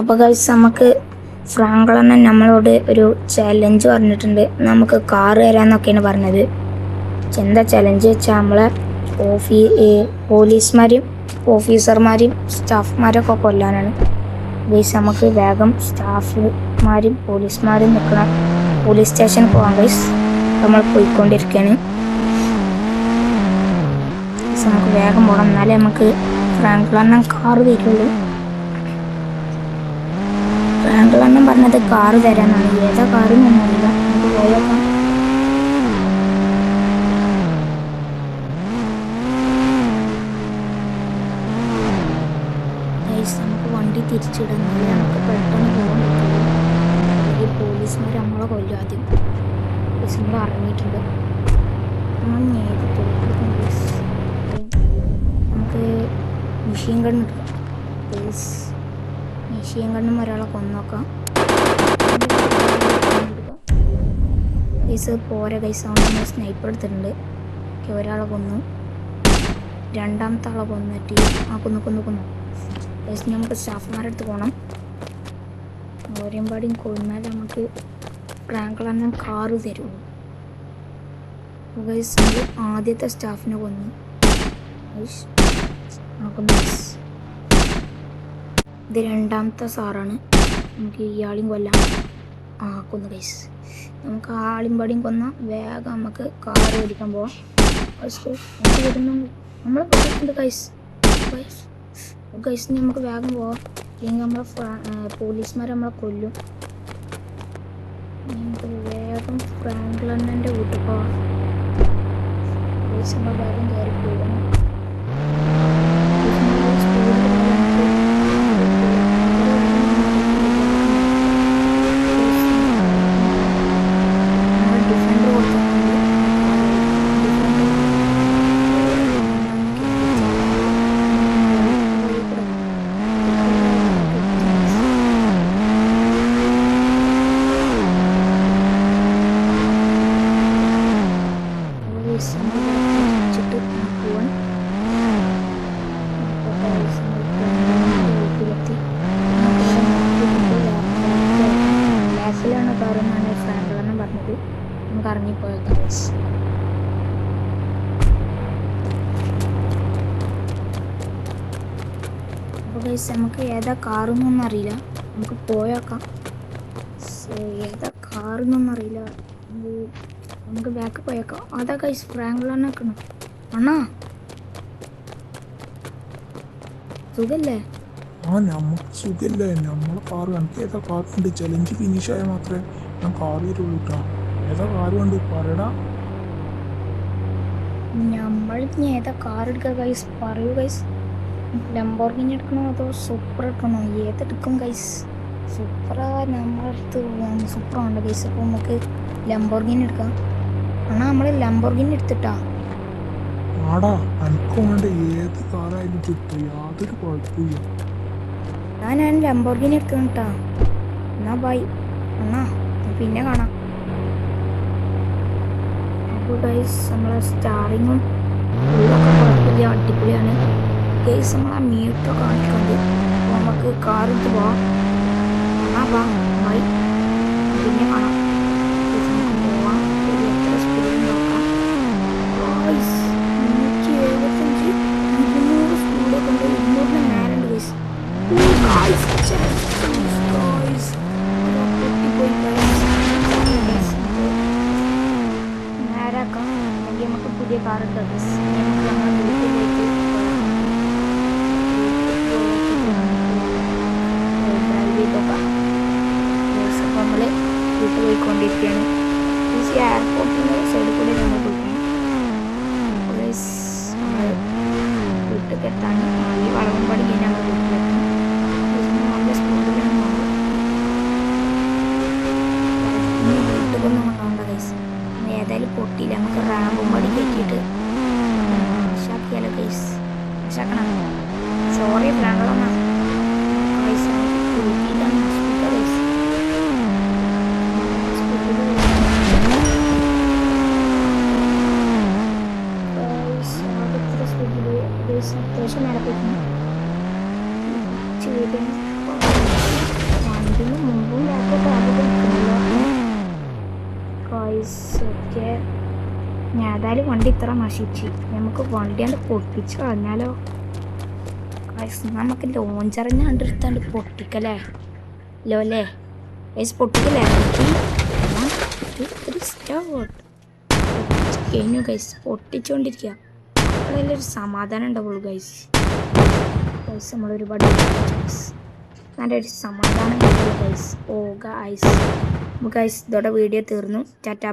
അപ്പോൾ ഗൈസ് നമുക്ക് ഫ്രാങ്ക്ലണ്ണൻ നമ്മളോട് ഒരു ചലഞ്ച് പറഞ്ഞിട്ടുണ്ട്. നമുക്ക് കാറ് തരാമെന്നൊക്കെയാണ് പറഞ്ഞത്. എന്താ ചലഞ്ച് വെച്ചാൽ നമ്മളെ പോലീസുമാരെയും ഓഫീസർമാരെയും സ്റ്റാഫ്മാരൊക്കെ കൊല്ലാനാണ്. ഗൈസ് നമുക്ക് വേഗം സ്റ്റാഫുമാരും പോലീസുമാരും നിൽക്കണം. പോലീസ് സ്റ്റേഷനിൽ പോകാം ഗൈസ്. നമ്മൾ പോയിക്കൊണ്ടിരിക്കുകയാണ്. നമുക്ക് വേഗം പോകണം, എന്നാലേ നമുക്ക് ഫ്രാങ്ക്ലണ്ണൻ കാറ് തരുള്ളൂ. ഫ്രാങ്ക്ലണ്ണൻ പറഞ്ഞത് കാറ് തരാനാണ്. ഏതാ കാറ് എന്നറിയില്ല. നമുക്ക് പോയേക്കാം. നമുക്ക് വണ്ടി തിരിച്ചിടുന്നില്ല. നമുക്ക് പെട്ടെന്ന് പോകാൻ പറ്റുള്ളൂ. ഈ പോലീസുമാർ നമ്മളെ കൊല്ലും ആദ്യം. നമ്മൾ ഇറങ്ങിയിട്ടുണ്ട്. നമുക്ക് മെഷീൻ ഗൺ എടുക്കാം. മെഷീൻ ഗണ്ണും ഒരാളെ കൊന്നോക്കാം. ഗൈസ് പോരാ ഗൈസ്. അവൻ സ്നൈപ്പർ എടുത്തിട്ടുണ്ട്. ഒരാളെ കൊന്നു, രണ്ടാമത്തെ ആളെ കൊന്നിട്ട് കൊന്നു. ഗൈസ് നമുക്ക് സ്റ്റാഫ്മാരെടുത്ത് പോകണം. ഓരേമ്പാടിയും കൊന്നാൽ നമുക്ക് ഫ്രാങ്ക്ലണ്ണൻ കാറ് തരുള്ളൂ. ഗൈസ് നമ്മൾ ആദ്യത്തെ സ്റ്റാഫിനെ കൊന്നു. ഇത് രണ്ടാമത്തെ സാറാണ്. നമുക്ക് ഇയാളെയും കൊല്ലാം. കൊന്നു ഗൈസ്. നമുക്ക് ആളിമ്പാടിയും കൊന്ന വേഗം നമുക്ക് കാറ് ഓടിക്കാൻ പോവാം. വരുന്നുണ്ട്, നമ്മൾ പോയിട്ടുണ്ട് ഗൈസ്. നമുക്ക് വേഗം പോവാം, അല്ലെങ്കിൽ നമ്മളെ പോലീസുമാർ നമ്മളെ കൊല്ലും. നമുക്ക് വേഗം ഫ്രാങ്ക്ലണ്ണൻ്റെ വീട്ടിൽ പോവാം. നമ്മൾ വേഗം കയറി പോകണം. ഫ്രാങ്ക്ലണ്ണൻ പറഞ്ഞത് നമുക്ക് ഇറങ്ങിപ്പോയേക്കാം. അപ്പോൾ ഗൈസ് നമുക്ക് ഏതാ കാറെന്നൊന്നും അറിയില്ല. നമുക്ക് പോയേക്കാം. ഏതാ കാറെന്നൊന്നും അറിയില്ല. നമുക്ക് ബാക്ക് പോയേക്കാം. അതാ ഗൈസ് ഫ്രാങ്ക്ലണ്ണൻ നിൽക്കണം. അണ്ണാ സുഖല്ലേ? നമുക്ക് സുഖല്ലേ? നമ്മളെ കാറ് എനിക്ക് ഏതാ കാറ് ഉണ്ട്. ചലഞ്ച് ഫിനിഷ് ആയാൽ മാത്രമേ ഞാൻ കാറ് തരുള്ളൂ കേട്ടോ. ഏതാ കാറ് ഉണ്ട് പറയടാ. നമ്മൾ ഏതാ കാർ എടുക്കുക ഗൈസ്? പറയൂ ഗൈസ്. ലംബോർഗിനി എടുക്കണോ അതോ സൂപ്പർ എടുക്കണോ? ഏതെടുക്കും ഗൈസ്? സൂപ്പറാ നമ്മളടുത്ത് സൂപ്പറുണ്ട് ഗൈസ്. അപ്പോൾ നമുക്ക് ലംബോർഗിനി എടുക്കാം. ആണോ നമ്മൾ ലംബോർഗിനി എടുത്തിട്ടാ. ആടാ എനിക്ക് വേണ്ട ഏത് കാറായാലും കിട്ടും, യാതൊരു കുഴപ്പമില്ല. ഞാൻ ലംബോർഗിനി എടുക്കണം കേട്ടാ. എന്നാ ബൈ അണ്ണാ, പിന്നെ കാണാം. അപ്പോൾ ഗൈസ് നമ്മളെ സ്റ്റാറിങ്ങും ഉള്ളൊക്കെ കുഴപ്പമില്ല, അടിപൊളിയാണ് ഗൈസ്. നമ്മളെ മീറ്റർ കാണിക്കുന്നുണ്ട്. അപ്പോൾ നമുക്ക് കാർ എടുത്ത് പോവാം. എന്നാ ബാ ബൈ, പിന്നെ കാണാം. നമുക്ക് പോവാം. എത്ര സ്പീഡ് നോക്കാം. 375 200 സ്പീഡൊക്കെ ഉണ്ട്. 200 മേലുണ്ട് ഗൈസ്. നേരാക്കാം. അല്ലെങ്കിൽ നമുക്ക് പുതിയ കാർ എടുക്കാം ഗൈസ്. നമുക്ക് നമ്മുടെ വീട്ടിലേക്ക് ഡ്രൈവ് ചെയ്തോക്കാം ഗൈസ്. അപ്പോൾ നമ്മൾ വീട്ടിൽ പോയിക്കൊണ്ടിരിക്കുകയാണ്. ഈ എയർപോർട്ടിൻ്റെ സൈഡിൽ കൂടെ നമ്മൾ പോയിക്കണം ഗൈസ്. നമ്മൾ വീട്ടിലേക്ക് എത്താൻ ഈ വളവും പടി കഴിഞ്ഞാൽ നമ്മൾ വീട്ടിലെത്തും. നല്ല സ്പീഡിലാണ് പോകുന്നത്. വീട്ടിലൊന്നും കൊണ്ടുപോകണ്ട ഗൈസ്. ഏതായാലും പൊട്ടിയില്ല. നമുക്ക് റാമ്പും പടി കയറ്റിയിട്ട് ആശാക്കിയാലോ ഗൈസ്? ആശാക്കണം. സോറി ഫ്രാങ്ക്ലണ്ണ ഗൈസ്. കൂട്ടിയിട്ടാണ് നശിപ്പിക്കുക ഗൈസ്. അത്യാവശ്യം മേലെ പോയിട്ടുണ്ട്. എന്തായാലും വണ്ടി ഇത്ര നശിച്ച് നമുക്ക് വണ്ടിയാണ്ട് പൊട്ടിച്ച് കളഞ്ഞാലോ ഗൈസ്. നമുക്ക് ലോഞ്ചറിഞ്ഞ് കണ്ടെടുത്താണ്ട് പൊട്ടിക്കല്ലേ അല്ലേ ഗൈസ്? പൊട്ടിക്കല്ലേ? കഴിഞ്ഞു ഗൈസ്. പൊട്ടിച്ചുകൊണ്ടിരിക്കുക അപ്പോഴല്ലേ ഒരു സമാധാനം ഉണ്ടാവുള്ളൂ ഗൈസ്. ഗൈസ് നമ്മൾ ഒരുപാട് നല്ലൊരു സമാധാനം കിട്ടുള്ളൂ ഗൈസ്. ഓ ഗൈസ്. ഗൈസ് ഇതോടെ വീഡിയോ തീർന്നു. ടാറ്റാ.